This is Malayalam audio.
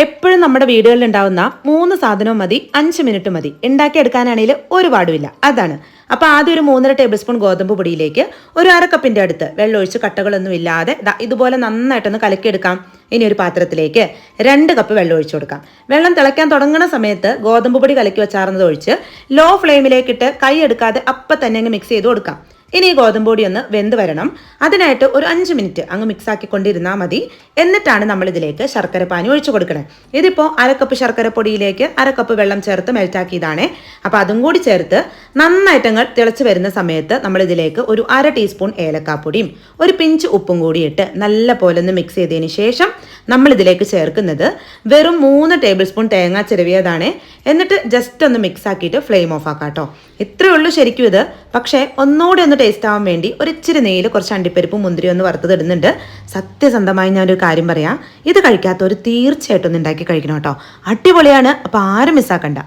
എപ്പോഴും നമ്മുടെ വീടുകളിൽ ഉണ്ടാവുന്ന 3 സാധനവും മതി, 5 മിനിറ്റ് മതി. ഉണ്ടാക്കിയെടുക്കാനാണെങ്കിൽ ഒരുപാടുമില്ല. അതാണ്. അപ്പോൾ ആദ്യം ഒരു 3.5 ടേബിൾ സ്പൂൺ ഗോതമ്പ് പൊടിയിലേക്ക് ഒരു 1/2 കപ്പിൻ്റെ അടുത്ത് വെള്ളമൊഴിച്ച് കട്ടകളൊന്നും ഇല്ലാതെ ഇതുപോലെ നന്നായിട്ടൊന്ന് കലക്കിയെടുക്കാം. ഇനി ഒരു പാത്രത്തിലേക്ക് 2 കപ്പ് വെള്ളം ഒഴിച്ചു കൊടുക്കാം. വെള്ളം തിളയ്ക്കാൻ തുടങ്ങുന്ന സമയത്ത് ഗോതമ്പ് പൊടി കലക്കി വെച്ചാർന്നത് ഒഴിച്ച് ലോ ഫ്ലെയിമിലേക്കിട്ട് കൈ എടുക്കാതെ അപ്പം തന്നെ അങ്ങ് മിക്സ് ചെയ്ത് കൊടുക്കാം. ഇനി ഈ ഗോതമ്പ് പൊടി ഒന്ന് വെന്ത് വരണം. അതിനായിട്ട് ഒരു 5 മിനിറ്റ് അങ്ങ് മിക്സ് ആക്കിക്കൊണ്ടിരുന്നാൽ മതി. എന്നിട്ടാണ് നമ്മൾ ഇതിലേക്ക് ശർക്കര പാനി ഒഴിച്ചു കൊടുക്കണേ. ഇതിപ്പോൾ 1/2 കപ്പ് ശർക്കര പൊടിയിലേക്ക് 1/2 കപ്പ് വെള്ളം ചേർത്ത് മെൽറ്റാക്കിയതാണേ. അപ്പോൾ അതും കൂടി ചേർത്ത് നന്നായിട്ടങ്ങൾ തിളച്ച് വരുന്ന സമയത്ത് നമ്മൾ ഇതിലേക്ക് ഒരു 1/2 ടീസ്പൂൺ ഏലക്കാപ്പൊടിയും ഒരു പിഞ്ച് ഉപ്പും കൂടി ഇട്ട് നല്ല പോലെ ഒന്ന് മിക്സ് ചെയ്തതിന് ശേഷം നമ്മൾ ഇതിലേക്ക് ചേർക്കുന്നത് വെറും 3 ടേബിൾ സ്പൂൺ തേങ്ങ ചിരവിയതാണ്. എന്നിട്ട് ജസ്റ്റ് ഒന്ന് മിക്സ് ആക്കിയിട്ട് ഫ്ലെയിം ഓഫ് ആക്കാം കേട്ടോ. ഇത്രയേ ഉള്ളൂ ശരിക്കും ഇത്. പക്ഷേ ഒന്നുകൂടി ഒന്ന് ടേസ്റ്റ് ആവാൻ വേണ്ടി ഒരു ഇച്ചിരി നെയ്യിൽ കുറച്ച് അണ്ടിപ്പരിപ്പും മുന്തിരി ഒന്ന് വറുത്തതിടുന്നുണ്ട്. സത്യസന്ധമായി ഞാനൊരു കാര്യം പറയാം, ഇത് കഴിക്കാത്തവർ തീർച്ചയായിട്ടും ഒന്ന് ഉണ്ടാക്കി കഴിക്കണം കേട്ടോ. അടിപൊളിയാണ്. അപ്പോൾ ആരും മിസ്സാക്കണ്ട.